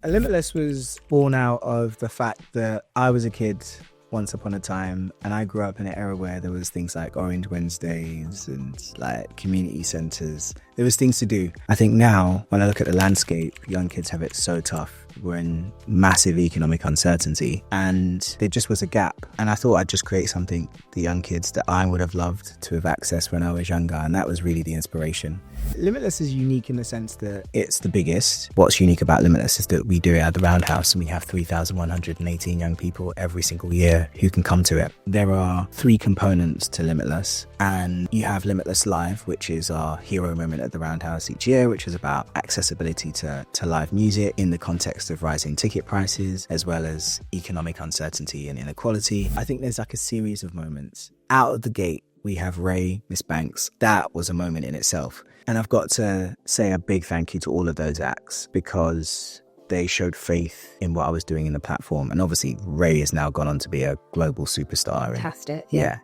Limitless was born out of the fact that I was a kid once upon a time, and I grew up in an era where there was things like Orange Wednesdays and like community centres. There was things to do. I think now, when I look at the landscape, young kids have it so tough. We're in massive economic uncertainty, and there just was a gap. And I thought I'd just create something, the young kids, that I would have loved to have accessed when I was younger, and that was really the inspiration. Limitless is unique in the sense that it's the biggest. What's unique about Limitless is that we do it at the Roundhouse, and we have 3,118 young people every single year who can come to it. There are 3 components to Limitless, and you have Limitless Live, which is our hero moment at the Roundhouse each year, which is about accessibility to live music in the context of rising ticket prices, as well as economic uncertainty and inequality. I think there's like a series of moments. Out of the gate, we have Ray, Miss Banks. That was a moment in itself. And I've got to say a big thank you to all of those acts, because they showed faith in what I was doing in the platform. And obviously, Ray has now gone on to be a global superstar. Fantastic. Yeah.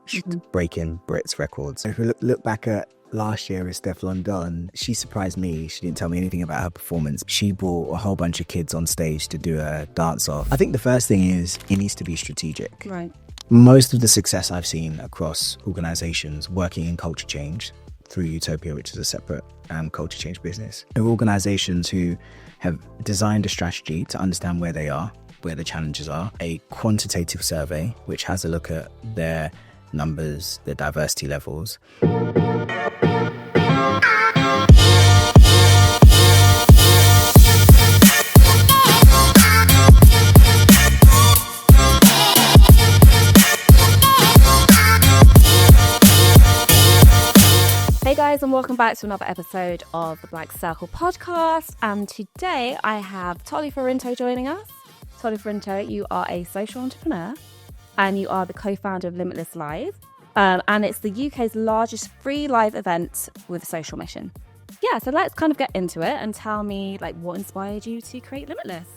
Breaking Brits records. If we look back at last year with Steph London, she surprised me. She didn't tell me anything about her performance. She brought a whole bunch of kids on stage to do a dance off. I think the first thing is it needs to be strategic. Right. Most of the success I've seen across organizations working in culture change through Utopia, which is a separate culture change business, are organizations who have designed a strategy to understand where they are, where the challenges are, a quantitative survey, which has a look at their numbers, their diversity levels. Hey guys, and welcome back to another episode of the Black Circle podcast. And today I have Tolu Farinto joining us. Tolu Farinto, you are a social entrepreneur and you are the co-founder of Limitless Live. And it's the UK's largest free live event with a social mission. Yeah, so let's kind of get into it and tell me like what inspired you to create Limitless.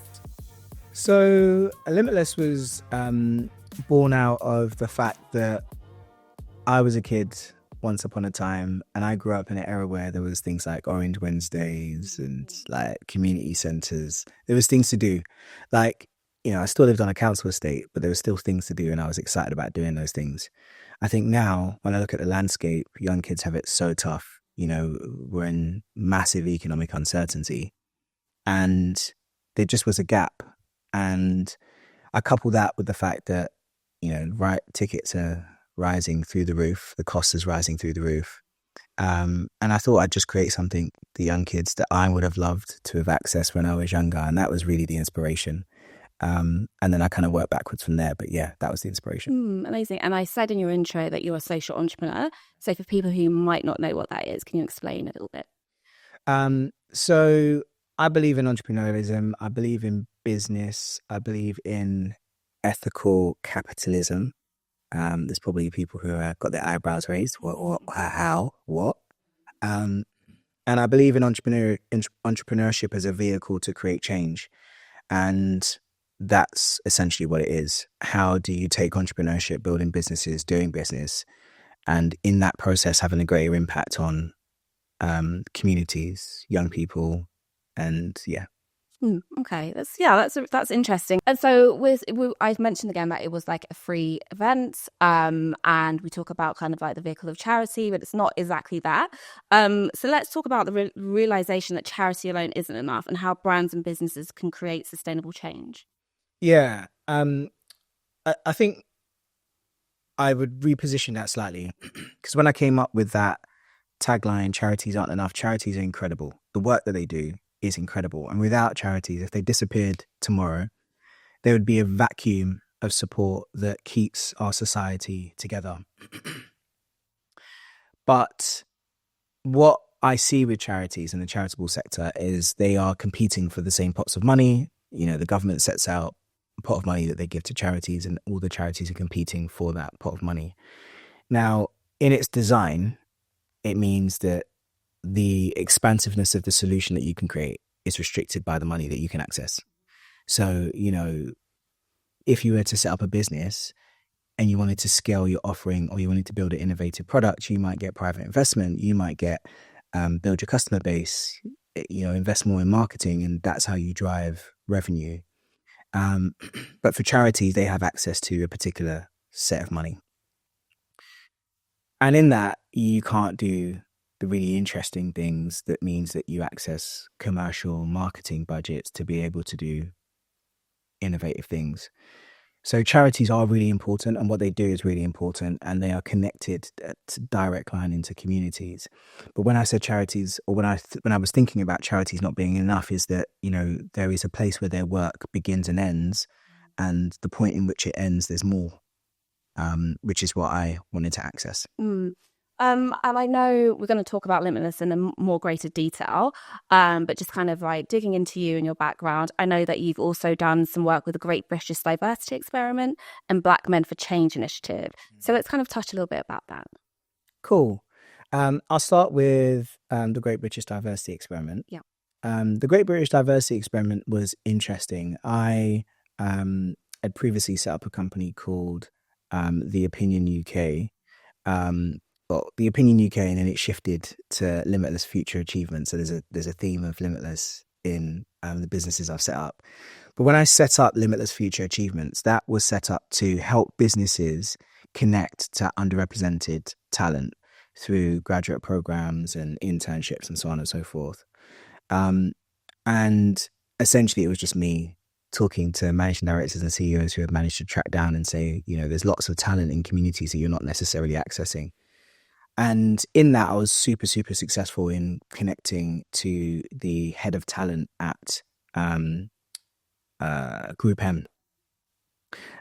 So Limitless was born out of the fact that I was a kid once upon a time, and I grew up in an era where there was things like Orange Wednesdays and like community centres. There was things to do. Like, you know, I still lived on a council estate, but there were still things to do, and I was excited about doing those things. I think now, when I look at the landscape, young kids have it so tough. You know, we're in massive economic uncertainty, and there just was a gap. And I couple that with the fact that, you know, tickets are rising through the roof, the cost is rising through the roof. And I thought I'd just create something, the young kids, that I would have loved to have accessed when I was younger. And that was really the inspiration. And then I kind of worked backwards from there. But yeah, that was the inspiration. Amazing. And I said in your intro that you're a social entrepreneur. So for people who might not know what that is, can you explain a little bit? So I believe in entrepreneurialism. I believe in business. I believe in ethical capitalism. There's probably people who got their eyebrows raised. What? How? What? And I believe in entrepreneurship as a vehicle to create change. And that's essentially what it is. How do you take entrepreneurship, building businesses, doing business, and in that process having a greater impact on communities, young people, and yeah. Okay, that's interesting. And so I mentioned again that it was like a free event, and we talk about kind of like the vehicle of charity, but it's not exactly that. So let's talk about the realization that charity alone isn't enough, and how brands and businesses can create sustainable change. Yeah, I think I would reposition that slightly, because when I came up with that tagline, charities aren't enough, charities are incredible. The work that they do is incredible. And without charities, if they disappeared tomorrow, there would be a vacuum of support that keeps our society together. But what I see with charities in the charitable sector is they are competing for the same pots of money. You know, the government sets out a pot of money that they give to charities, and all the charities are competing for that pot of money. Now, in its design, it means that the expansiveness of the solution that you can create is restricted by the money that you can access. So, you know, if you were to set up a business and you wanted to scale your offering, or you wanted to build an innovative product, you might get private investment, you might build your customer base, you know, invest more in marketing, and that's how you drive revenue. Um, but for charities, they have access to a particular set of money. And in that, you can't do the really interesting things that means that you access commercial marketing budgets to be able to do innovative things. So charities are really important, and what they do is really important, and they are connected to direct line into communities. But when I said charities, or when I was thinking about charities not being enough, is that, you know, there is a place where their work begins and ends, and the point in which it ends, there's more, which is what I wanted to access. And I know we're going to talk about Limitless in a more greater detail, but just kind of like digging into you and your background, I know that you've also done some work with the Great British Diversity Experiment and Black Men for Change initiative. So let's kind of touch a little bit about that. Cool. I'll start with the Great British Diversity Experiment. Yeah. The Great British Diversity Experiment was interesting. I had previously set up a company called The Opinion UK. Well, The Opinion UK, and then it shifted to Limitless Future Achievement. So there's a theme of Limitless in the businesses I've set up. But when I set up Limitless Future Achievements, that was set up to help businesses connect to underrepresented talent through graduate programs and internships and so on and so forth. And essentially, it was just me talking to managing directors and CEOs who have managed to track down and say, you know, there's lots of talent in communities that you're not necessarily accessing. And in that, I was super, super successful in connecting to the head of talent at Group M.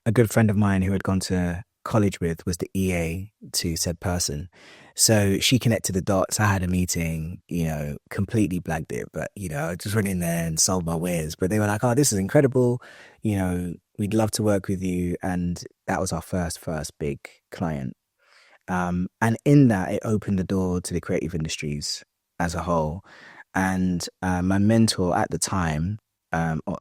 A good friend of mine who had gone to college with was the EA to said person. So she connected the dots. I had a meeting, you know, completely blagged it, but, you know, I just went in there and sold my wares. But they were like, oh, this is incredible. You know, we'd love to work with you. And that was our first big client. And in that, it opened the door to the creative industries as a whole. And my mentor at the time,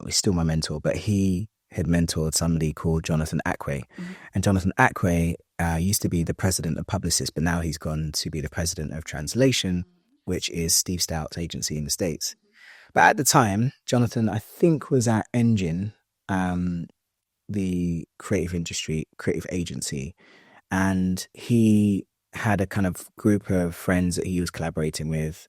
he's still my mentor, but he had mentored somebody called Jonathan Ackway. Mm-hmm. And Jonathan Ackway used to be the president of Publicis, but now he's gone to be the president of Translation, which is Steve Stout's agency in the States. But at the time, Jonathan, I think, was at Engine, the creative agency. And he had a kind of group of friends that he was collaborating with.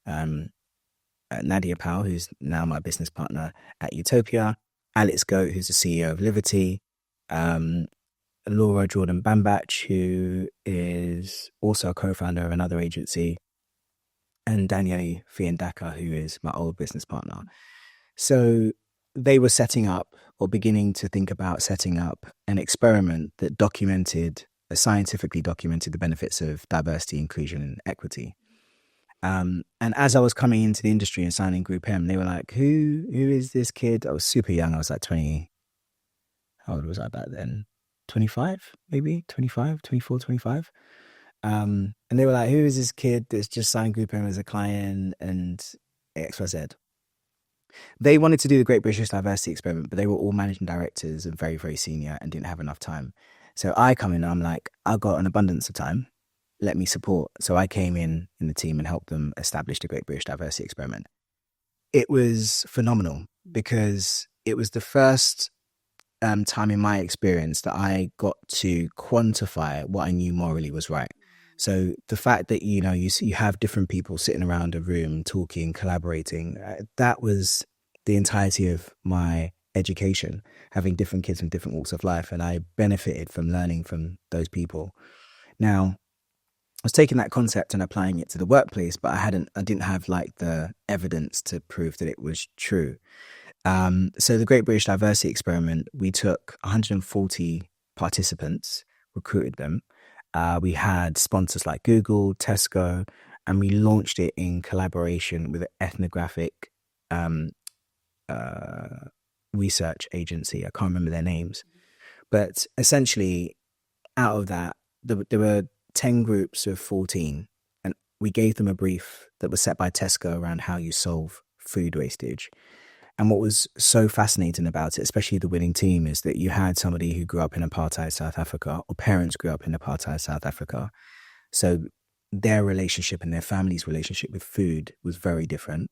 Nadia Powell, who's now my business partner at Utopia. Alex Goat, who's the CEO of Liberty. Laura Jordan Bambach, who is also a co-founder of another agency. And Daniele Fiendaka, who is my old business partner. So they were setting up, or beginning to think about setting up, an experiment that scientifically documented the benefits of diversity, inclusion, and equity. And as I was coming into the industry and signing Group M, they were like, who is this kid? I was super young. I was like 20. How old was I back then? 25, maybe 24, 25. And they were like, who is this kid that's just signed Group M as a client and XYZ? They wanted to do the Great British Diversity Experiment, but they were all managing directors and very, very senior and didn't have enough time. So I come in and I'm like, I've got an abundance of time. Let me support. So I came in the team and helped them establish the Great British Diversity Experiment. It was phenomenal because it was the first time in my experience that I got to quantify what I knew morally was right. So the fact that, you know, you have different people sitting around a room talking, collaborating, that was the entirety of my education, having different kids from different walks of life. And I benefited from learning from those people. Now, I was taking that concept and applying it to the workplace, but I didn't have like the evidence to prove that it was true. So the Great British Diversity Experiment, we took 140 participants, recruited them. We had sponsors like Google, Tesco, and we launched it in collaboration with an ethnographic research agency. I can't remember their names. But essentially, out of that, there were 10 groups of 14, and we gave them a brief that was set by Tesco around how you solve food wastage. And what was so fascinating about it, especially the winning team, is that you had somebody who grew up in apartheid South Africa, or parents grew up in apartheid South Africa. So their relationship and their family's relationship with food was very different.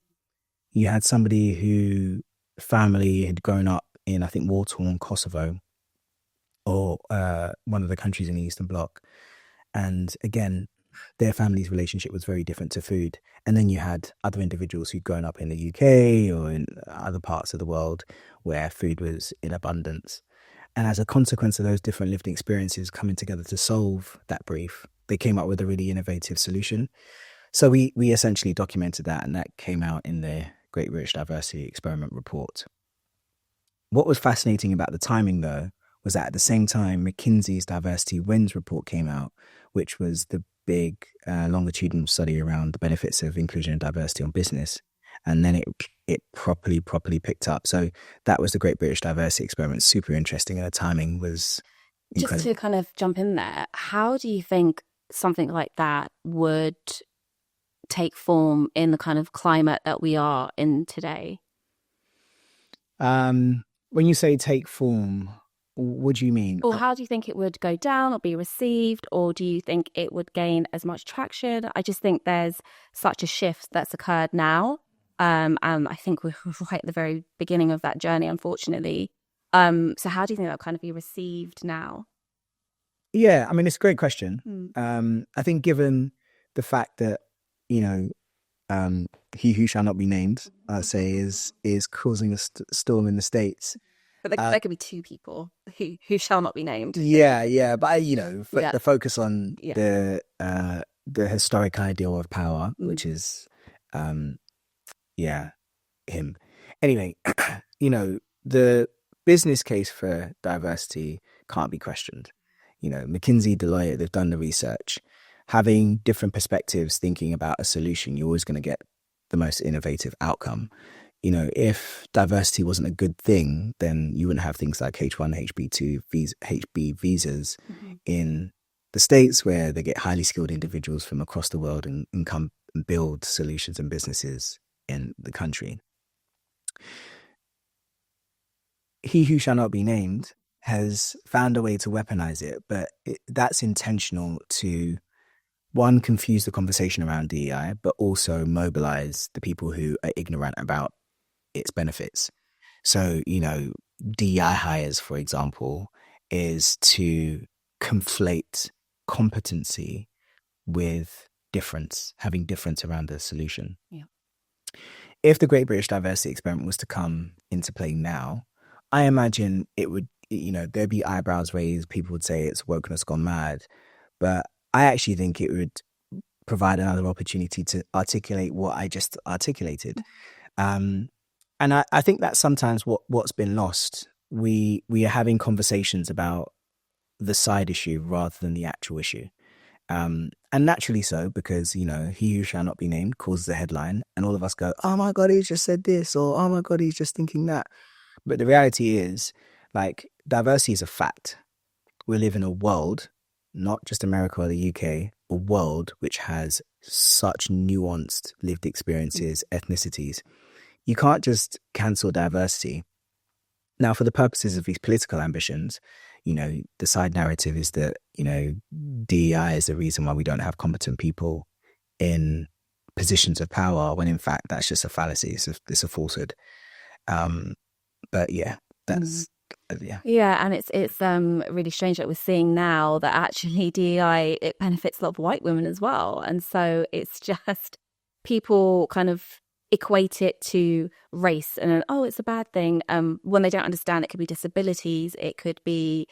You had somebody who family had grown up in, I think, war-torn Kosovo, or one of the countries in the Eastern Bloc. And again, their family's relationship was very different to food. And then you had other individuals who'd grown up in the UK or in other parts of the world where food was in abundance. And as a consequence of those different lived experiences coming together to solve that brief, they came up with a really innovative solution. So we essentially documented that, and that came out in the Great British Diversity Experiment report. What was fascinating about the timing, though, was that at the same time, McKinsey's Diversity Wins report came out, which was the big longitudinal study around the benefits of inclusion and diversity on business. And then it properly picked up. So that was the Great British Diversity Experiment. Super interesting. And the timing was incredible. Just to kind of jump in there, how do you think something like that would take form in the kind of climate that we are in today? When you say take form, what do you mean? Or how do you think it would go down or be received? Or do you think it would gain as much traction? I just think there's such a shift that's occurred now. And I think we're right at the very beginning of that journey, unfortunately. So how do you think that'll kind of be received now? Yeah, I mean, it's a great question. I think given the fact that, you know, he who shall not be named, I say, is causing a storm in the States. But there could be two people who shall not be named. Yeah. But, you know, the focus on the historic ideal of power, which is, him. Anyway, you know, the business case for diversity can't be questioned. You know, McKinsey, Deloitte, they've done the research. Having different perspectives, thinking about a solution, you're always going to get the most innovative outcome. You know, if diversity wasn't a good thing, then you wouldn't have things like H1, HB visas in the States, where they get highly skilled individuals from across the world and come and build solutions and businesses in the country. He who shall not be named has found a way to weaponize it, but that's intentional to, one, confuse the conversation around DEI, but also mobilize the people who are ignorant about its benefits. So, you know, DEI hires, for example, is to conflate competency with difference, having difference around the solution. Yeah. If the Great British Diversity Experiment was to come into play now, I imagine it would, you know, there'd be eyebrows raised. People would say it's wokeness gone mad. But I actually think it would provide another opportunity to articulate what I just articulated. And I think that's sometimes what's been lost. We are having conversations about the side issue rather than the actual issue. And naturally so, because, you know, he who shall not be named causes a headline and all of us go, oh my God, he's just said this, or oh my God, he's just thinking that. But the reality is, like, diversity is a fact. We live in a world, not just America or the UK, a world which has such nuanced lived experiences, ethnicities. You can't just cancel diversity. Now, for the purposes of these political ambitions, you know, the side narrative is that, you know, DEI is the reason why we don't have competent people in positions of power, when in fact that's just a fallacy. It's a falsehood. But yeah, that's Yeah, and it's really strange that we're seeing now that actually DEI, it benefits a lot of white women as well, and so it's just people kind of equate it to race and it's a bad thing. When they don't understand, it could be disabilities, it could be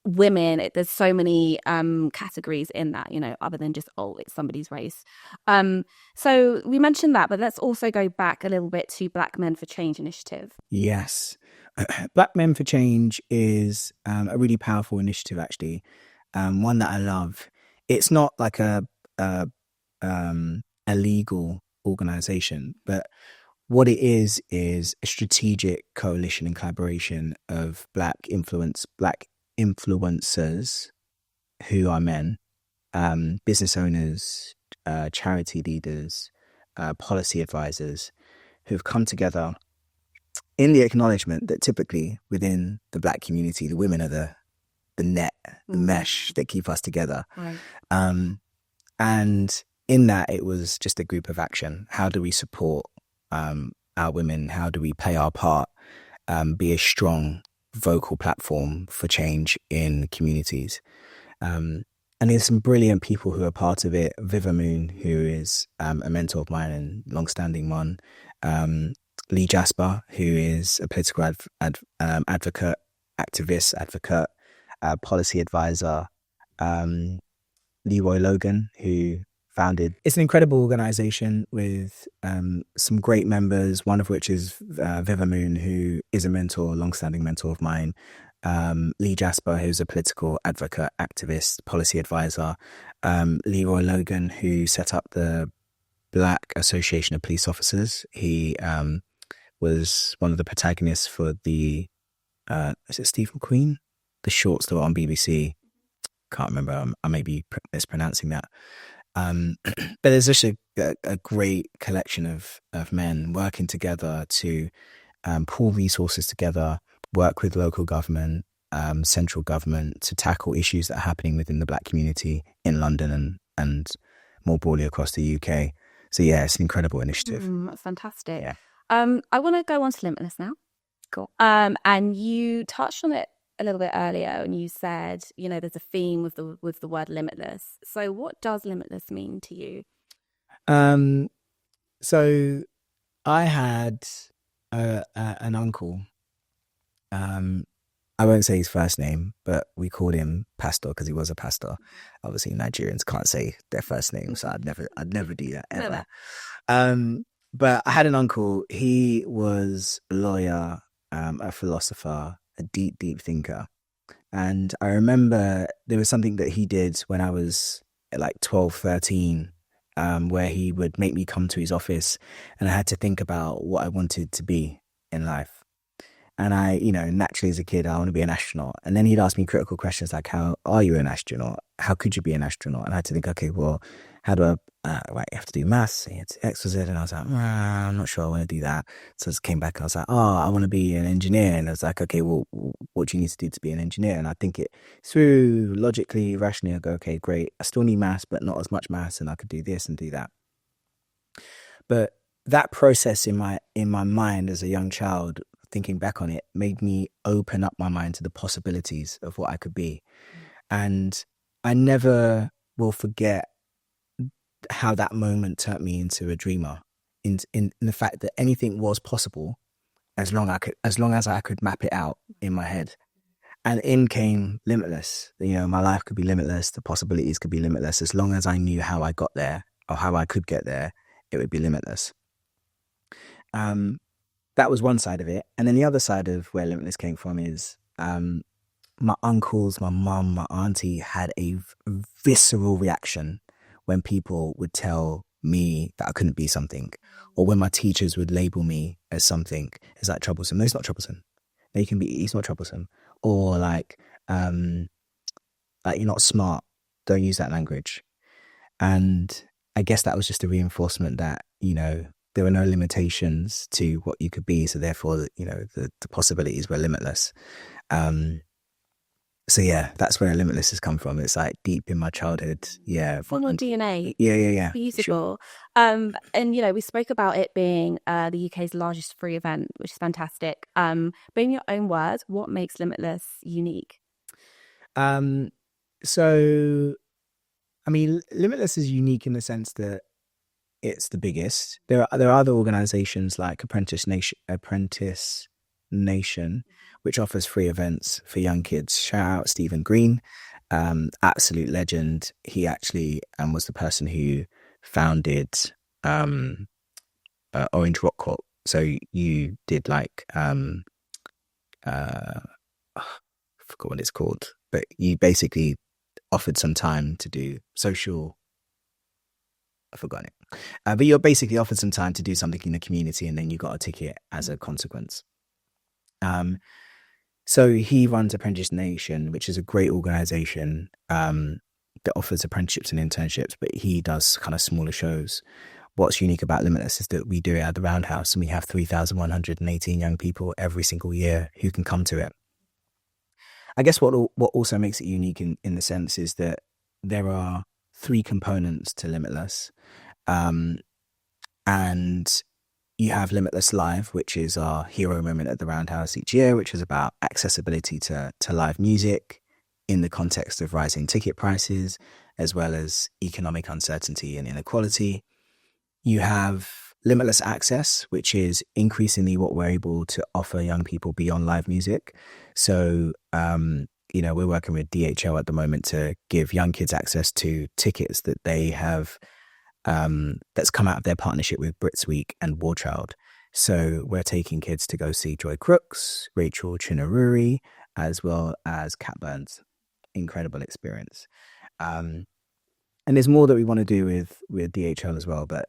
women. There's so many categories in that, you know, other than just it's somebody's race. So we mentioned that, but let's also go back a little bit to Black Men for Change initiative. Yes. Black Men for Change is a really powerful initiative, actually. One that I love. It's not like a legal organization, but what it is a strategic coalition and collaboration of Black influencers who are men, business owners, charity leaders, policy advisors, who've come together in the acknowledgement that typically within the Black community, the women are the net, the mesh that keep us together. Right. And in that, it was just a group of action. How do we support our women? How do we play our part? Be a strong vocal platform for change in communities. And there's some brilliant people who are part of it. Viva Moon, who is a mentor of mine and long-standing one. Lee Jasper, who is a political advocate, activist, advocate, policy advisor. Leroy Logan, who founded. It's an incredible organization with some great members, one of which is Viva Moon, who is a mentor, long-standing mentor of mine. Lee Jasper, who's a political advocate, activist, policy advisor. Leroy Logan, who set up the Black Association of Police Officers. He was one of the protagonists for the, is it Steve McQueen? The shorts that were on BBC. Can't remember. I may be mispronouncing that. But there's just a great collection of men working together to pool resources together, work with local government, central government to tackle issues that are happening within the Black community in London and more broadly across the UK. So yeah, it's an incredible initiative. Fantastic. Yeah. I want to go on to Limitless now. Cool. And you touched on it a little bit earlier, and you said, there's a theme with the word limitless. So what does limitless mean to you? So I had an uncle. I won't say his first name, but we called him Pastor because he was a pastor. Obviously, Nigerians can't say their first name, so I'd never do that ever. Never. But I had an uncle. He was a lawyer, a philosopher, a deep thinker. And I remember there was something that he did when I was like 12, 13, where he would make me come to his office and I had to think about what I wanted to be in life. And I, naturally as a kid, I want to be an astronaut. And then he'd ask me critical questions like, how are you an astronaut? How could you be an astronaut? And I had to think, okay, well, how do I, right, you have to do maths, you have to exercise. And I was like, I'm not sure I want to do that. So I just came back and I was like, I want to be an engineer. And I was like, okay, well, what do you need to do to be an engineer? And I think it through logically, rationally, I go, okay, great. I still need maths, but not as much maths. And I could do this and do that. But that process in my mind as a young child, thinking back on it, made me open up my mind to the possibilities of what I could be. And I never will forget how that moment turned me into a dreamer, in the fact that anything was possible as long as I could map it out in my head. And in came Limitless. My life could be limitless, the possibilities could be limitless. As long as I knew how I got there or how I could get there, it would be limitless. That was one side of it. And then the other side of where Limitless came from is my uncles, my mum, my auntie had a visceral reaction when people would tell me that I couldn't be something, or when my teachers would label me as something. Is that troublesome? No, it's not troublesome. No, he's not troublesome. Or like you're not smart. Don't use that language. And I guess that was just a reinforcement that, there were no limitations to what you could be. So therefore, the possibilities were limitless. So yeah, that's where Limitless has come from. It's like deep in my childhood. Yeah. From your DNA. Yeah. Beautiful. Sure. And, we spoke about it being the UK's largest free event, which is fantastic. But in your own words, what makes Limitless unique? So, Limitless is unique in the sense that it's the biggest. There are other organizations like Apprentice Nation, which offers free events for young kids. Shout out Stephen Green, absolute legend. He actually was the person who founded Orange Rock Corp. So you did like I forgot what it's called, but you basically offered some time to do social. I forgot it. But you're basically offered some time to do something in the community, and then you got a ticket as a consequence. So he runs Apprentice Nation, which is a great organization that offers apprenticeships and internships, but he does kind of smaller shows. What's unique about Limitless is that we do it at the Roundhouse, and we have 3,118 young people every single year who can come to it. I guess what also makes it unique in the sense is that there are 3 components to Limitless. And you have Limitless Live, which is our hero moment at the Roundhouse each year, which is about accessibility to live music in the context of rising ticket prices, as well as economic uncertainty and inequality. You have Limitless Access, which is increasingly what we're able to offer young people beyond live music. So, we're working with DHL at the moment to give young kids access to tickets that they have that's come out of their partnership with Brits Week and War Child. So we're taking kids to go see Joy Crooks, Rachel Chinaruri, as well as Cat Burns. Incredible experience. And there's more that we want to do with DHL as well, but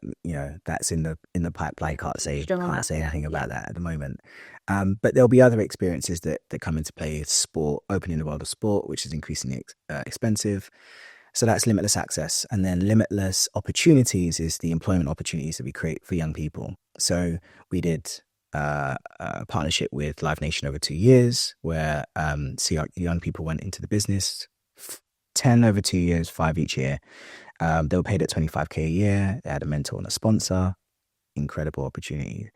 that's in the pipeline. Can't say anything about that at the moment. But there'll be other experiences that come into play. Sport, opening the world of sport, which is increasingly expensive. So that's Limitless Access. And then Limitless Opportunities is the employment opportunities that we create for young people. So we did a partnership with Live Nation over 2 years where young people went into the business, 10 over 2 years, 5 each year. They were paid at $25K a year. They had a mentor and a sponsor. Incredible opportunity.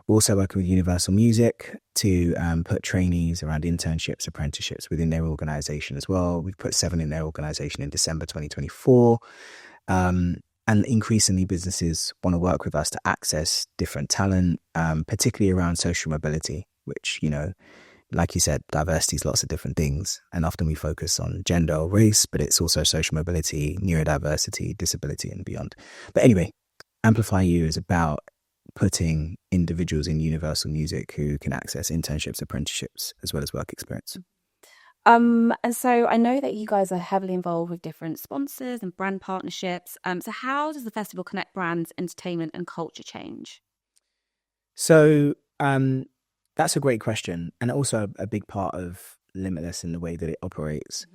We're also working with Universal Music to put trainees around internships, apprenticeships within their organization as well. We've put 7 in their organization in December 2024. And increasingly businesses want to work with us to access different talent, particularly around social mobility, which, like you said, diversity is lots of different things. And often we focus on gender or race, but it's also social mobility, neurodiversity, disability, and beyond. But anyway, Amplify You is about putting individuals in Universal Music who can access internships, apprenticeships, as well as work experience. And so I know that you guys are heavily involved with different sponsors and brand partnerships. So how does the festival connect brands, entertainment, and culture change? So that's a great question, and also a big part of Limitless in the way that it operates.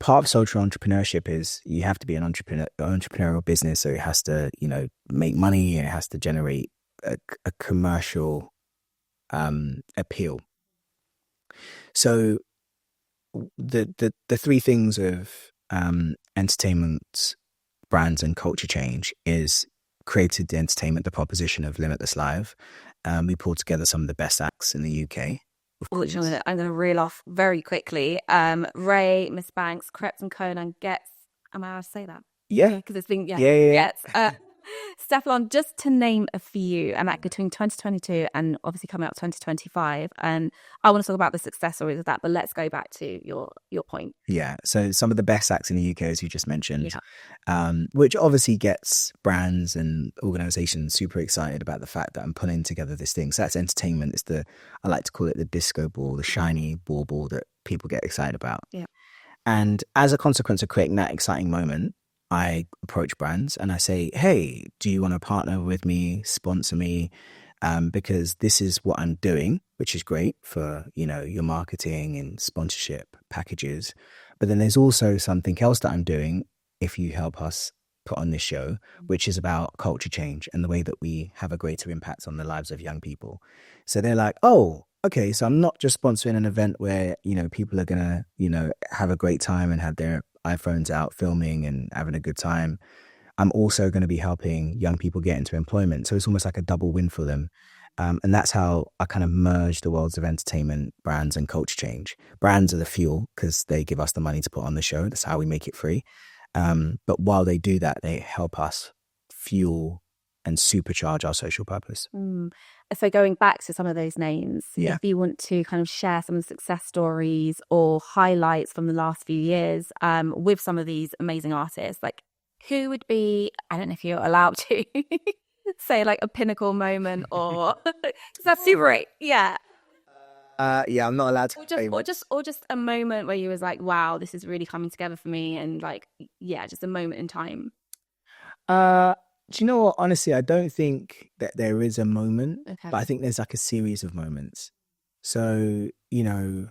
Part of social entrepreneurship is you have to be an entrepreneurial business. So it has to, make money. It has to generate a commercial appeal. So the three things of entertainment, brands, and culture change is created the entertainment, the proposition of Limitless Live. We pulled together some of the best acts in the UK. Which I'm going to reel off very quickly. Ray, Miss Banks, Krept and Conan, Gets. Am I allowed to say that? Yeah. Because it's been, Yeah. Gets. Stefflon, just to name a few, and that between 2022 and obviously coming up 2025. And I want to talk about the success stories of that, but let's go back to your point. Yeah. So some of the best acts in the UK, as you just mentioned, which obviously gets brands and organizations super excited about the fact that I'm putting together this thing. So that's entertainment. It's I like to call it the disco ball, the shiny ball that people get excited about. Yeah. And as a consequence of creating that exciting moment, I approach brands and I say, hey, do you want to partner with me, sponsor me? Because this is what I'm doing, which is great for, your marketing and sponsorship packages. But then there's also something else that I'm doing if you help us put on this show, which is about culture change and the way that we have a greater impact on the lives of young people. So they're like, oh, okay, so I'm not just sponsoring an event where, people are going to, have a great time and have their iPhones out filming and having a good time. I'm also going to be helping young people get into employment. So it's almost like a double win for them. And that's how I kind of merge the worlds of entertainment, brands, and culture change. Brands are the fuel because they give us the money to put on the show. That's how we make it free. But while they do that, they help us fuel and supercharge our social purpose. So going back to some of those names, if you want to kind of share some of the success stories or highlights from the last few years with some of these amazing artists, like who would be, I don't know if you're allowed to say like a pinnacle moment or that's super great. Yeah. I'm not allowed to. Or just a moment where you was like, wow, this is really coming together for me, and like, just a moment in time. Do you know what? Honestly, I don't think that there is a moment, but I think there's like a series of moments. So, in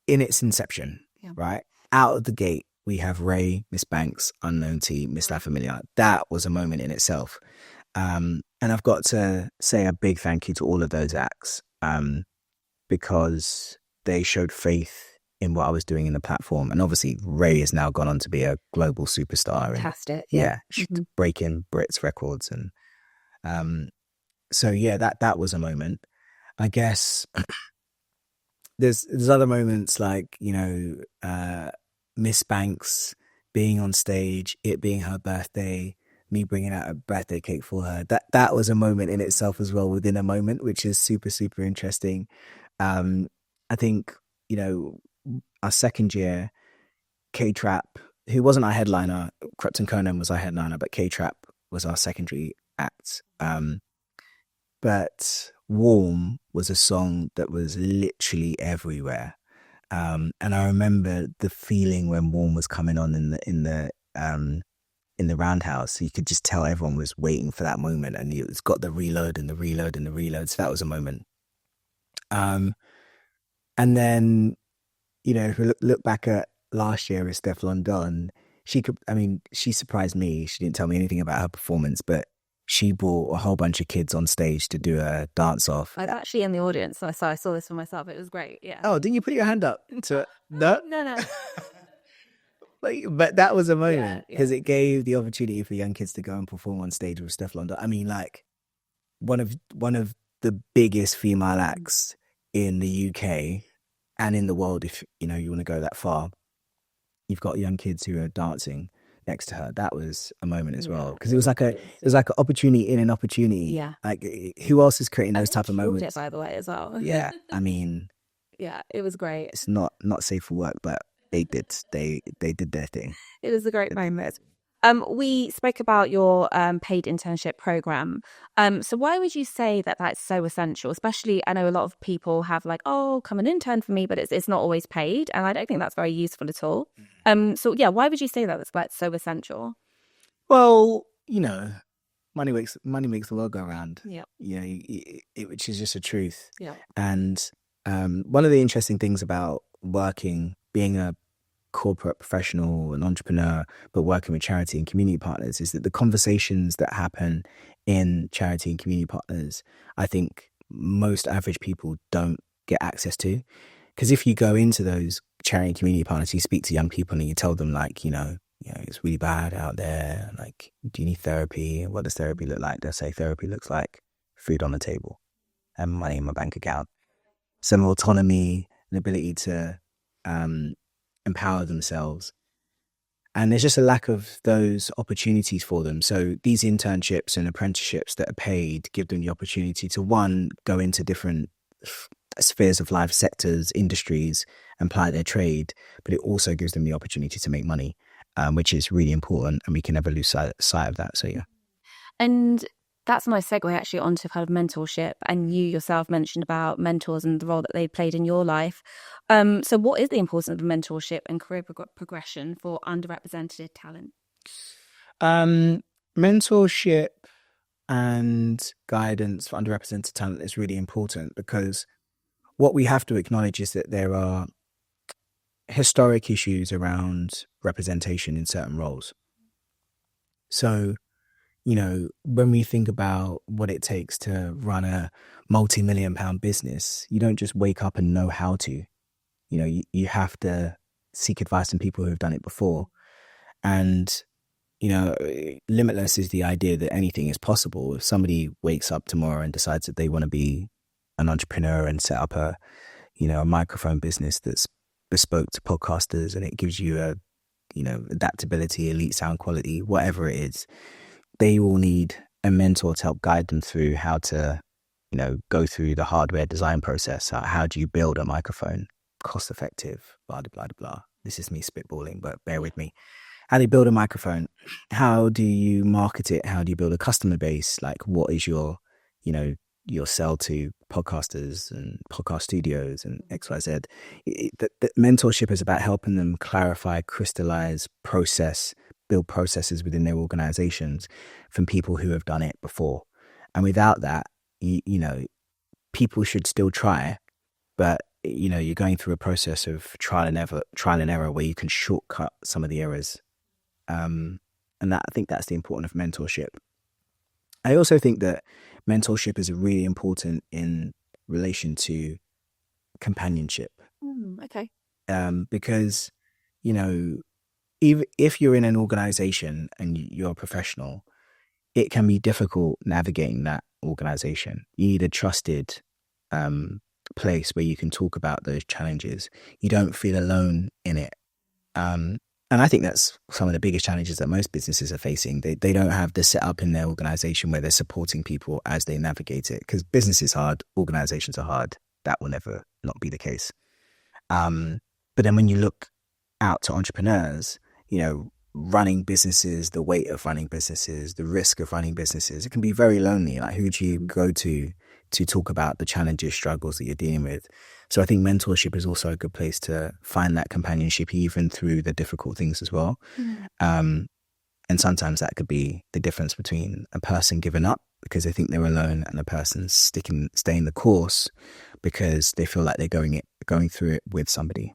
its inception, right? Out of the gate, we have Ray, Miss Banks, Unknown T, Miss La Familia. That was a moment in itself. And I've got to say a big thank you to all of those acts because they showed faith in what I was doing in the platform. And obviously Ray has now gone on to be a global superstar. Fantastic. Yeah. She's breaking Brits records. And so yeah, that was a moment. I guess there's other moments like, you know, Miss Banks being on stage, it being her birthday, me bringing out a birthday cake for her. That was a moment in itself as well, within a moment, which is super, super interesting. I think, you know, our second year, K-Trap, who wasn't our headliner, Krypton Conan was our headliner, but K-Trap was our secondary act. But Warm was a song that was literally everywhere. And I remember the feeling when Warm was coming on in the roundhouse. You could just tell everyone was waiting for that moment, and it's got the reload and the reload and the reload. So that was a moment. And then, you know, if we look back at last year with Steph London, she surprised me. She didn't tell me anything about her performance, but she brought a whole bunch of kids on stage to do a dance off. I was actually in the audience, so I saw this for myself. It was great. Yeah. Oh, didn't you put your hand up to it? No? No. But that was a moment because it gave the opportunity for young kids to go and perform on stage with Steph London. I mean, like one of the biggest female acts in the UK and in the world, if you know you want to go that far. You've got young kids who are dancing next to her. That was a moment as well, because it was like an opportunity in an opportunity. Yeah. Like, who else is creating those type of moments? By the way, as well. Yeah. I mean, yeah, it was great. It's not safe for work, but they did their thing. It was a great moment. We spoke about your paid internship program. So why would you say that that's so essential? Especially, I know a lot of people have like, oh, come and intern for me, but it's not always paid, and I don't think that's very useful at all. So yeah, why would you say that that's so essential? Well, you know, money makes the world go round. Yeah. You know, which is just a truth. Yeah. And one of the interesting things about being a corporate professional, an entrepreneur, but working with charity and community partners, is that the conversations that happen in charity and community partners, I think most average people don't get access to. Because if you go into those charity and community partners, you speak to young people and you tell them, like, you know, it's really bad out there. Like, do you need therapy? What does therapy look like? They'll say therapy looks like food on the table and money in my bank account, some autonomy, an ability to empower themselves. And there's just a lack of those opportunities for them. So these internships and apprenticeships that are paid give them the opportunity to, one, go into different spheres of life, sectors, industries, and apply their trade. But it also gives them the opportunity to make money, which is really important. And we can never lose sight of that. So, yeah. And that's a nice segue actually onto kind of mentorship. And you yourself mentioned about mentors and the role that they played in your life. So what is the importance of mentorship and career progression for underrepresented talent? Mentorship and guidance for underrepresented talent is really important, because what we have to acknowledge is that there are historic issues around representation in certain roles. So, you know, when we think about what it takes to run a multi-million-pound business, you don't just wake up and know how to. You know, you have to seek advice from people who have done it before. And, you know, Limitless is the idea that anything is possible. If somebody wakes up tomorrow and decides that they want to be an entrepreneur and set up a microphone business that's bespoke to podcasters, and it gives you adaptability, elite sound quality, whatever it is, they will need a mentor to help guide them through how to, you know, go through the hardware design process. How do you build a microphone? Cost effective, blah, blah, blah, blah. This is me spitballing, but bear with me. How do you build a microphone? How do you market it? How do you build a customer base? Like, what is your sell to podcasters and podcast studios and XYZ? The mentorship is about helping them clarify, crystallize, build processes within their organizations from people who have done it before. And without that, you know, people should still try, but, you know, you're going through a process of trial and error where you can shortcut some of the errors. And I think that's the importance of mentorship. I also think that mentorship is really important in relation to companionship. Okay. because, you know, even if you're in an organization and you're a professional, it can be difficult navigating that organization. You need a trusted place where you can talk about those challenges. You don't feel alone in it. And I think that's some of the biggest challenges that most businesses are facing. They don't have the setup in their organization where they're supporting people as they navigate it. Because business is hard, organizations are hard. That will never not be the case. But then when you look out to entrepreneurs, you know, running businesses, the weight of running businesses, the risk of running businesses, it can be very lonely. Like, who do you go to talk about the challenges, struggles that you're dealing with? So I think mentorship is also a good place to find that companionship, even through the difficult things as well. And sometimes that could be the difference between a person giving up because they think they're alone and a person staying the course because they feel like they're going through it with somebody.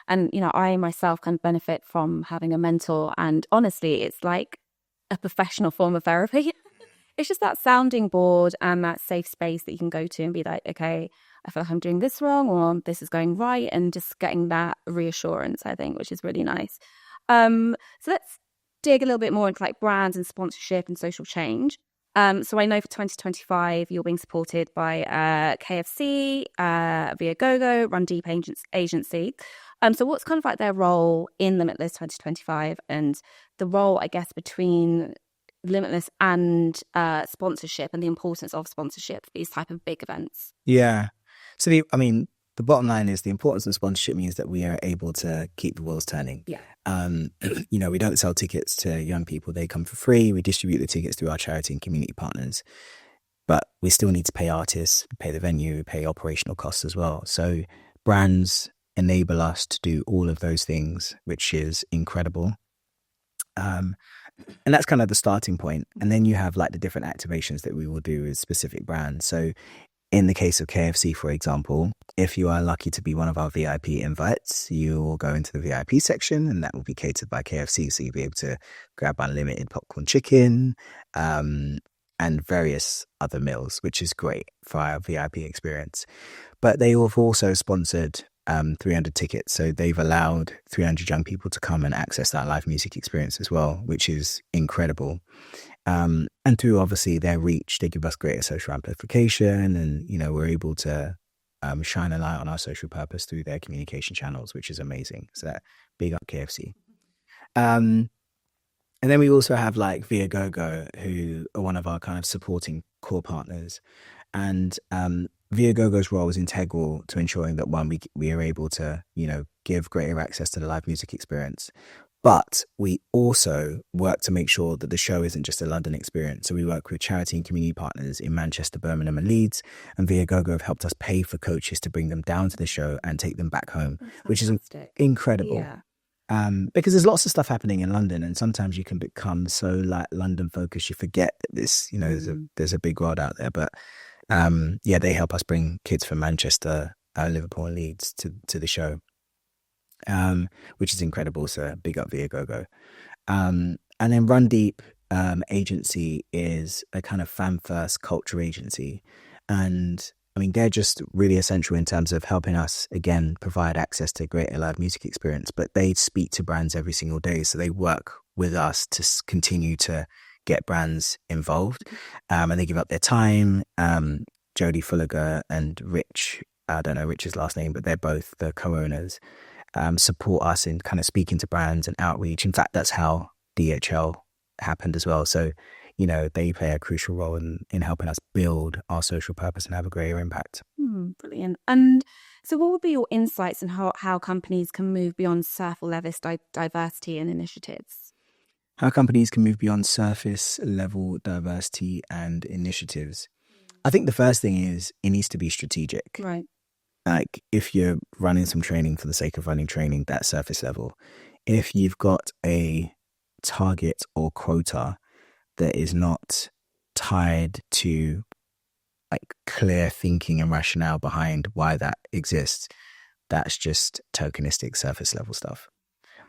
And, you know, I myself can benefit from having a mentor. And honestly, it's like a professional form of therapy. It's just that sounding board and that safe space that you can go to and be like, okay, I feel like I'm doing this wrong or this is going right. And just getting that reassurance, I think, which is really nice. So let's dig a little bit more into like brands and sponsorship and social change. So I know for 2025, you're being supported by KFC, Viagogo, Run Deep Agency. So what's kind of like their role in Limitless 2025 and the role, I guess, between Limitless and sponsorship and the importance of sponsorship for these type of big events? Yeah. So, the bottom line is the importance of sponsorship means that we are able to keep the wheels turning. Yeah. You know, we don't sell tickets to young people. They come for free. We distribute the tickets through our charity and community partners. But we still need to pay artists, pay the venue, pay operational costs as well. So brands enable us to do all of those things, which is incredible. And that's kind of the starting point. And then you have like the different activations that we will do with specific brands. So in the case of KFC, for example, if you are lucky to be one of our VIP invites, you will go into the VIP section and that will be catered by KFC. So you'll be able to grab unlimited popcorn chicken and various other meals, which is great for our VIP experience. But they have also sponsored 300 tickets. So they've allowed 300 young people to come and access that live music experience as well, which is incredible. And through obviously their reach, they give us greater social amplification and, you know, we're able to shine a light on our social purpose through their communication channels, which is amazing. So that big up KFC. And then we also have like Viagogo, who are one of our kind of supporting core partners. And Viagogo's role is integral to ensuring that one, we are able to, you know, give greater access to the live music experience. But we also work to make sure that the show isn't just a London experience. So we work with charity and community partners in Manchester, Birmingham and Leeds. And Viagogo have helped us pay for coaches to bring them down to the show and take them back home, which is incredible. Yeah. Because there's lots of stuff happening in London and sometimes you can become so like London focused, you forget that this, you know, there's a big world out there. But yeah, they help us bring kids from Manchester, Liverpool and Leeds to the show. Which is incredible. So big up Viagogo. And then Run Deep agency is a kind of fan first culture agency. And I mean, they're just really essential in terms of helping us, again, provide access to greater live music experience. But they speak to brands every single day. So they work with us to continue to get brands involved. And they give up their time. Jodie Fulliger and Rich, I don't know Rich's last name, but they're both the co-owners. Support us in kind of speaking to brands and outreach. In fact, that's how DHL happened as well. So, you know, they play a crucial role in helping us build our social purpose and have a greater impact. Brilliant. And so what would be your insights on how companies can move beyond surface level diversity and initiatives? How companies can move beyond surface level diversity and initiatives. I think the first thing is it needs to be strategic. Right. Like if you're running some training for the sake of running training, that's surface level. If you've got a target or quota that is not tied to like clear thinking and rationale behind why that exists, that's just tokenistic surface level stuff.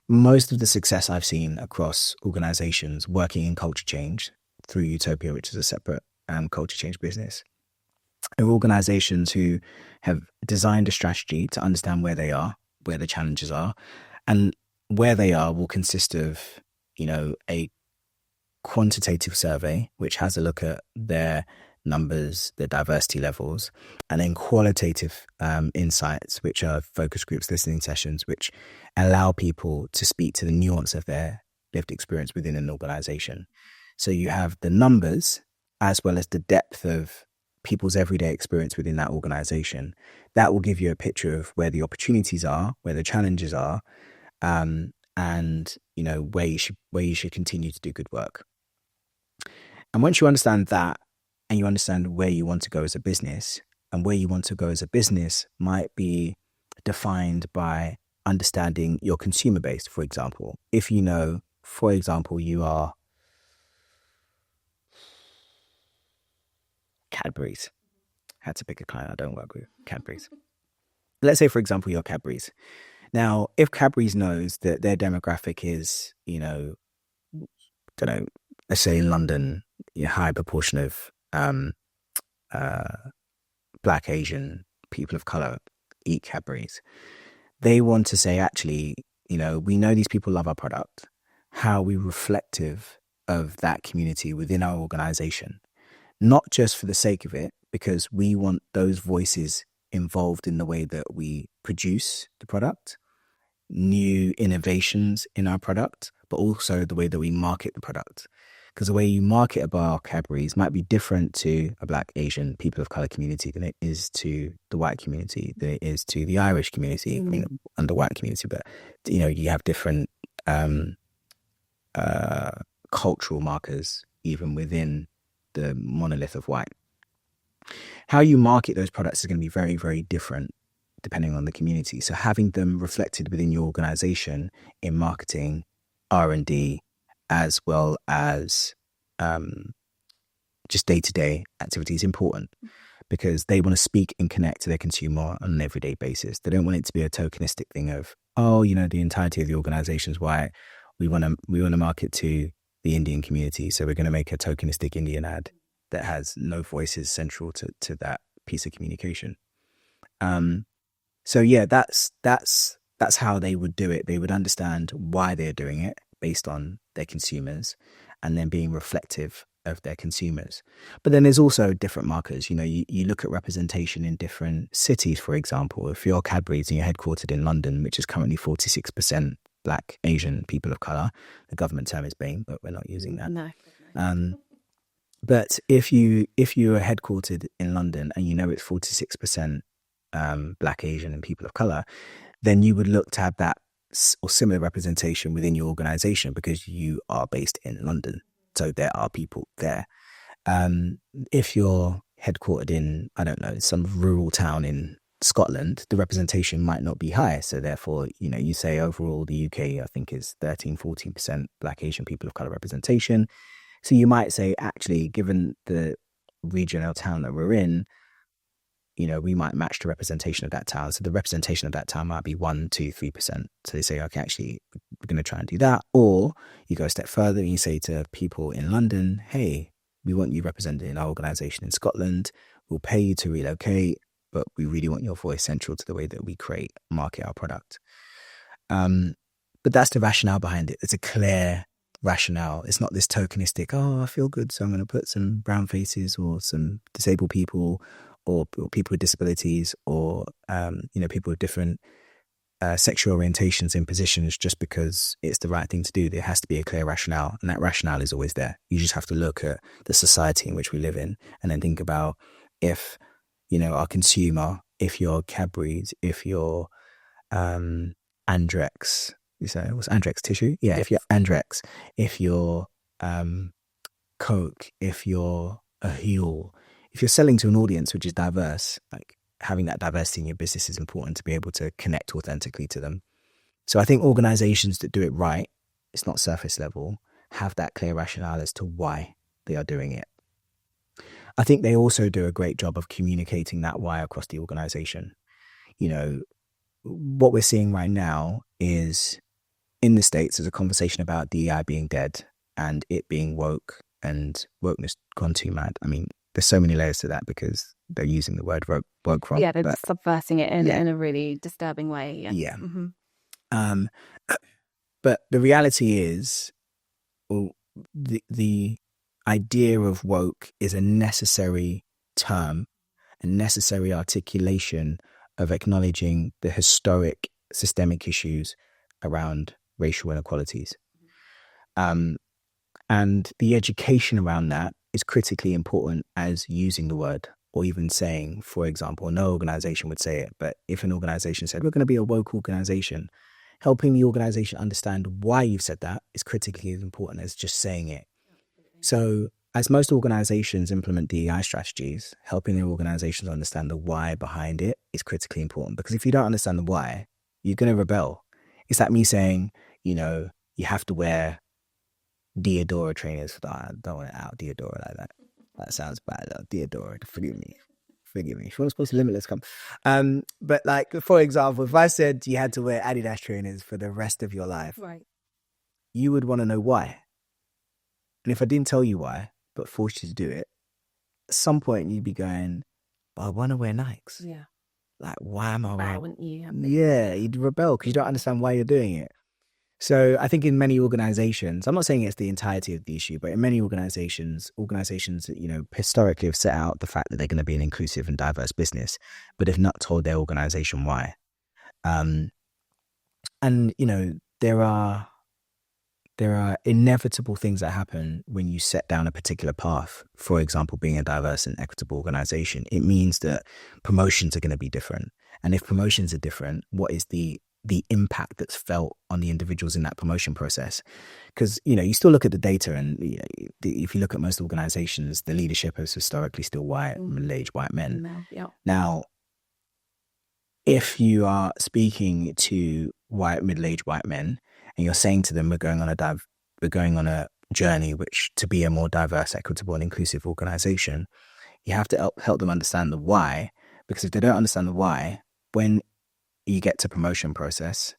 Most of the success I've seen across organizations working in culture change through Utopia, which is a separate culture change business, are organizations who have designed a strategy to understand where they are, where the challenges are, and where they are will consist of, a quantitative survey, which has a look at their numbers, their diversity levels, and then qualitative insights, which are focus groups, listening sessions, which allow people to speak to the nuance of their lived experience within an organization. So you have the numbers as well as the depth of people's everyday experience within that organization. That will give you a picture of where the opportunities are, where the challenges are, and where you should continue to do good work. And once you understand that, and you understand where you want to go as a business, and where you want to go as a business might be defined by understanding your consumer base. For example, if you know, for example, you are Cadbury's. I had to pick a client I don't work with, Cadbury's. Let's say, for example, you're Cadbury's. Now, if Cadbury's knows that their demographic is, let's say in London, a high proportion of Black, Asian, people of color eat Cadbury's, they want to say, actually, we know these people love our product. How are we reflective of that community within our organization? Not just for the sake of it, because we want those voices involved in the way that we produce the product, new innovations in our product, but also the way that we market the product. Because the way you market a bar Cadbury's might be different to a Black, Asian, people of color community than it is to the white community, than it is to the Irish community, and the white community. But, you have different cultural markers even within the monolith of white. How you market those products is going to be very, very different depending on the community. So having them reflected within your organization in marketing, R&D, as well as just day-to-day activity is important, because they want to speak and connect to their consumer on an everyday basis. They don't want it to be a tokenistic thing of, the entirety of the organization is white. We want to market to the Indian community, so we're going to make a tokenistic Indian ad that has no voices central to that piece of communication. So yeah, that's how they would do it. They would understand why they're doing it based on their consumers, and then being reflective of their consumers. But then there's also different markers. You look at representation in different cities. For example, if you're Cadbury's and you're headquartered in London, which is currently 46% Black, Asian, people of color, the government term is BAME, but we're not using that. No. But if you are headquartered in London and it's 46% Black, Asian, and people of color, then you would look to have that or similar representation within your organization, because you are based in London. So there are people there. If you're headquartered in, I don't know, some rural town in Scotland, the representation might not be high. So therefore, you say overall the UK, I think, is 13-14% Black, Asian, people of color representation. So you might say, actually, given the regional town that we're in, we might match the representation of that town. So the representation of that town might be 1, 2, 3%. So they say, okay, actually, we're going to try and do that. Or you go a step further and you say to people in London, hey, we want you represented in our organization in Scotland. We'll pay you to relocate, but we really want your voice central to the way that we market our product. But that's the rationale behind it. It's a clear rationale. It's not this tokenistic, I feel good, so I'm going to put some brown faces or some disabled people or people with disabilities or, people with different sexual orientations in positions just because it's the right thing to do. There has to be a clear rationale, and that rationale is always there. You just have to look at the society in which we live in and then think about if, our consumer, if you're Cadbury's, if you're Andrex, you say, what's Andrex tissue? Yeah, if you're Andrex, if you're Coke, if you're a Huel, if you're selling to an audience which is diverse, like having that diversity in your business is important to be able to connect authentically to them. So I think organizations that do it right, it's not surface level, have that clear rationale as to why they are doing it. I think they also do a great job of communicating that why across the organization. What we're seeing right now is in the States, there's a conversation about DEI being dead and it being woke and wokeness gone too mad. I mean, there's so many layers to that because they're using the word woke wrong. Yeah, they're subverting it in a really disturbing way. Yeah. But the reality is, the idea of woke is a necessary term, a necessary articulation of acknowledging the historic systemic issues around racial inequalities. And the education around that is critically important as using the word, or even saying, for example, no organization would say it, but if an organization said, we're going to be a woke organization, helping the organization understand why you've said that is critically as important as just saying it. So as most organizations implement DEI strategies, helping their organizations understand the why behind it is critically important, because if you don't understand the why, you're going to rebel. It's like me saying, you know, you have to wear Deodora trainers. I don't want to out Deodora like that. That sounds bad. Deodora, forgive me. If you're supposed to Limitless, come. But like, for example, if I said you had to wear Adidas trainers for the rest of your life, right, you would want to know why. And if I didn't tell you why, but forced you to do it, at some point you'd be going, but I want to wear Nikes. Yeah. Like, why am I wearing? Wouldn't you? Yeah, you'd rebel because you don't understand why you're doing it. So I think in many organizations, I'm not saying it's the entirety of the issue, but in many organizations, you know, historically have set out the fact that they're going to be an inclusive and diverse business, but have not told their organization why. And, you know, there are inevitable things that happen when you set down a particular path. For example, being a diverse and equitable organization, it means that promotions are going to be different. And if promotions are different, what is the impact that's felt on the individuals in that promotion process? Because, you know, you still look at the data, and you know, if you look at most organizations, the leadership is historically still white, middle-aged white men. Yeah. Now, if you are speaking to middle-aged white men, and you're saying to them, we're going on a journey which to be a more diverse, equitable, and inclusive organization, you have to help them understand the why. Because if they don't understand the why, when you get to the promotion process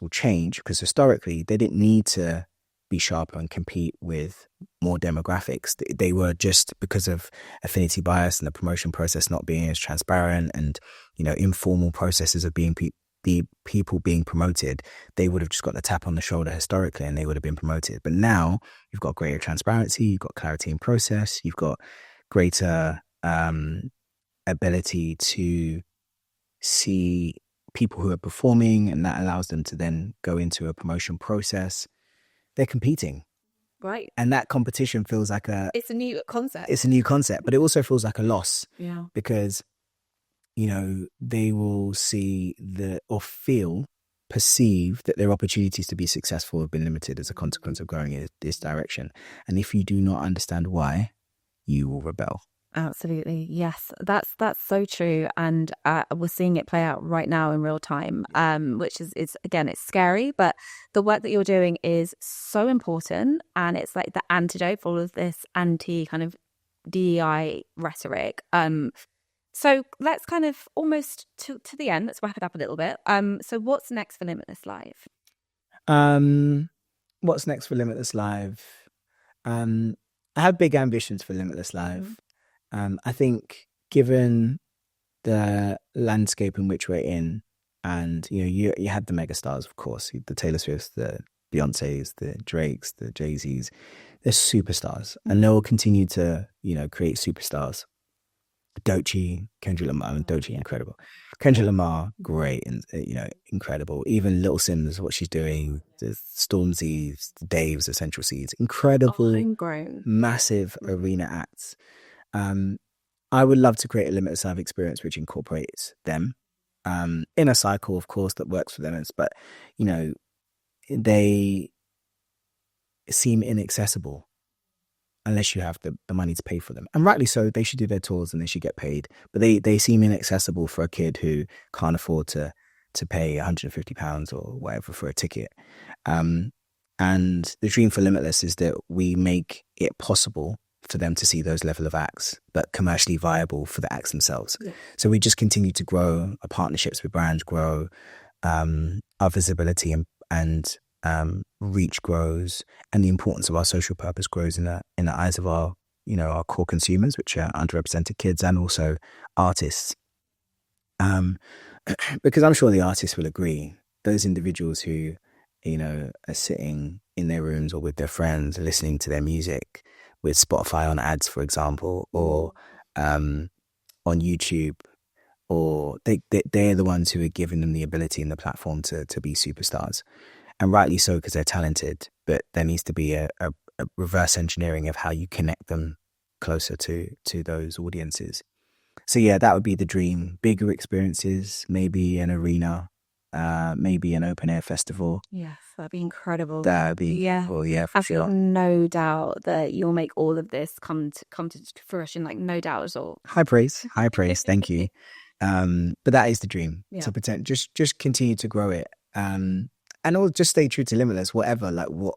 will change, because historically they didn't need to be sharper and compete with more demographics. They were, just because of affinity bias and the promotion process not being as transparent, and, you know, informal processes of being the people being promoted, they would have just got a tap on the shoulder historically and they would have been promoted. But now you've got greater transparency, you've got clarity in process, you've got greater ability to see people who are performing, and that allows them to then go into a promotion process. They're competing. Right. And that competition feels like it's a new concept. It's a new concept, but it also feels like a loss. Yeah. Because, you know, they will perceive that their opportunities to be successful have been limited as a consequence of going in this direction. And if you do not understand why, you will rebel. Absolutely. Yes, that's so true. And we're seeing it play out right now in real time, which is again, it's scary, but the work that you're doing is so important. And it's like the antidote for all of this anti kind of DEI rhetoric. So let's kind of almost to the end, let's wrap it up a little bit. So what's next for Limitless Live? What's next for Limitless Live? I have big ambitions for Limitless Live. I think, given the landscape in which we're in, and, you know, you had the megastars, of course, the Taylor Swifts, the Beyoncés, the Drakes, the Jay-Z's, they're superstars, and they'll continue to, you know, create superstars. Kendrick Lamar, incredible. Kendrick Lamar, great, and, you know, incredible. Even Little Sims, what she's doing, the Stormzy's, the Daves, the Central Seeds, incredible, massive arena acts. I would love to create a Limitless Live experience which incorporates them in a cycle, of course, that works for them. But, you know, they seem inaccessible unless you have the money to pay for them. And rightly so, they should do their tours and they should get paid. But they seem inaccessible for a kid who can't afford to pay £150 or whatever for a ticket. And the dream for Limitless is that we make it possible for them to see those level of acts, but commercially viable for the acts themselves. Yeah. So we just continue to grow our partnerships with brands, grow our visibility and reach grows, and the importance of our social purpose grows in the eyes of our our core consumers, which are underrepresented kids and also artists. Because I'm sure the artists will agree, those individuals who, are sitting in their rooms or with their friends listening to their music with Spotify on ads, for example, or on YouTube, or they're the ones who are giving them the ability and the platform to be superstars. And rightly so, because they're talented, but there needs to be a reverse engineering of how you connect them closer to those audiences. So yeah, that would be the dream. Bigger experiences, maybe an arena, maybe an open air festival. Yes, that'd be incredible. That'd be for I've sure. got no doubt that you'll make all of this come to fruition. Like, no doubt at all. High praise. Thank you. But that is the dream, to pretend just continue to grow it, and all just stay true to Limitless. Whatever, like what.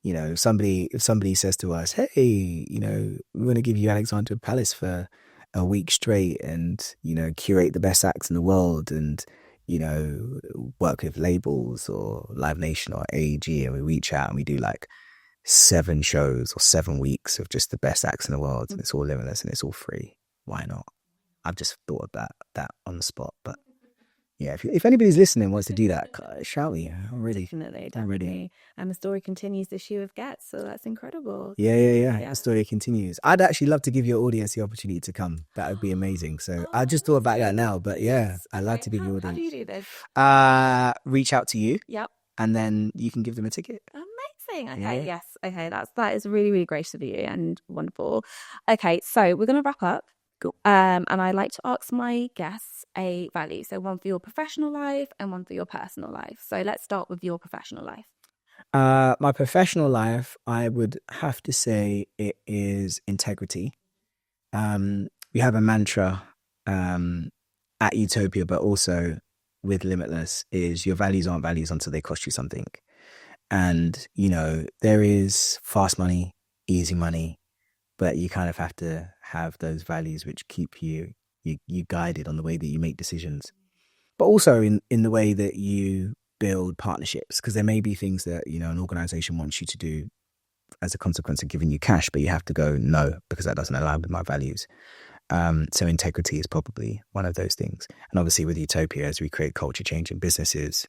If somebody says to us, hey, we're going to give you Alexandra Palace for a week straight and, curate the best acts in the world and, work with labels or Live Nation or AEG, and we reach out and we do like 7 shows or 7 weeks of just the best acts in the world, and it's all Limitless and it's all free. Why not? I've just thought of that on the spot, but yeah, if anybody's listening wants to do that, shout me. I'm ready. Definitely. I'm ready. And the story continues this year with Gets, so that's incredible. Yeah. The story continues. I'd actually love to give your audience the opportunity to come. That would be amazing. So I just thought about that now, but yeah, I'd like to give your audience. How do you do this? Reach out to you. Yep. And then you can give them a ticket. Amazing. Okay, yes. Okay, that is really, really gracious of you and wonderful. Okay, so we're going to wrap up. Cool. And I like to ask my guests a value. So one for your professional life and one for your personal life. So let's start with your professional life. My professional life, I would have to say it is integrity. We have a mantra at Utopia, but also with Limitless, is your values aren't values until they cost you something. And, there is fast money, easy money, but you kind of have to have those values which keep you guided on the way that you make decisions, but also in the way that you build partnerships, because there may be things that an organization wants you to do as a consequence of giving you cash, but you have to go no, because that doesn't align with my values. So integrity is probably one of those things. And obviously with Utopia, as we create culture change in businesses,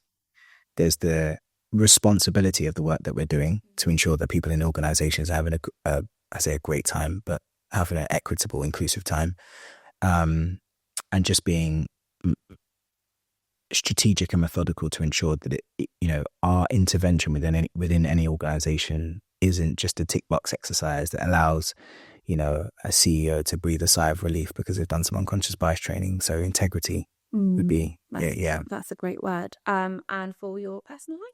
there's the responsibility of the work that we're doing to ensure that people in organizations are having a great time, but having an equitable, inclusive time, and just being strategic and methodical to ensure that our intervention within any organization isn't just a tick box exercise that allows a CEO to breathe a sigh of relief because they've done some unconscious bias training. So integrity would be that's a great word. And for your personal life?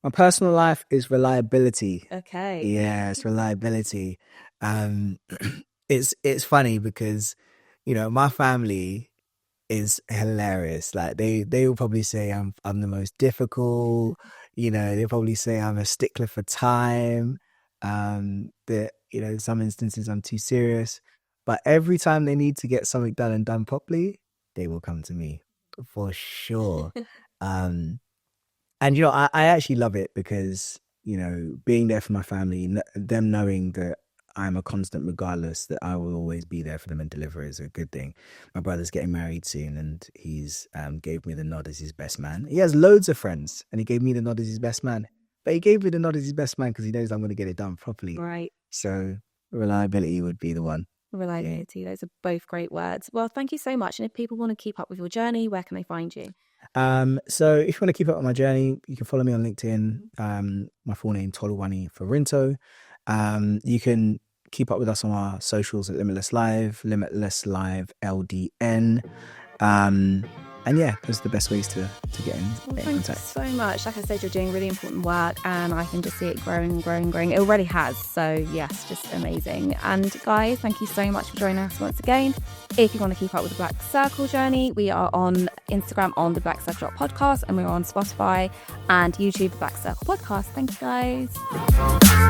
My personal life is reliability. Okay. Yeah, it's reliability. It's funny because, my family is hilarious. Like they will probably say I'm the most difficult. They'll probably say I'm a stickler for time. That in some instances I'm too serious. But every time they need to get something done and done properly, they will come to me for sure. And I actually love it because being there for my family, them knowing that I'm a constant regardless, that I will always be there for them and deliver is a good thing. My brother's getting married soon and he's gave me the nod as his best man. He has loads of friends and he gave me the nod as his best man. But he gave me the nod as his best man because he knows I'm going to get it done properly. Right. So reliability would be the one. Reliability. Those are both great words. Well, thank you so much. And if people want to keep up with your journey, where can they find you? So if you want to keep up with my journey, you can follow me on LinkedIn. My full name, Tolu Farinto. You can keep up with us on our socials at Limitless Live, Limitless Live LDN. And yeah, those are the best ways to get in contact. Thank you so much. Like I said, you're doing really important work and I can just see it growing. It already has. So yes, just amazing. And guys, thank you so much for joining us once again. If you want to keep up with the Black Circle journey, we are on Instagram on the Black Circle Podcast, and we're on Spotify and YouTube, the Black Circle Podcast. Thank you guys.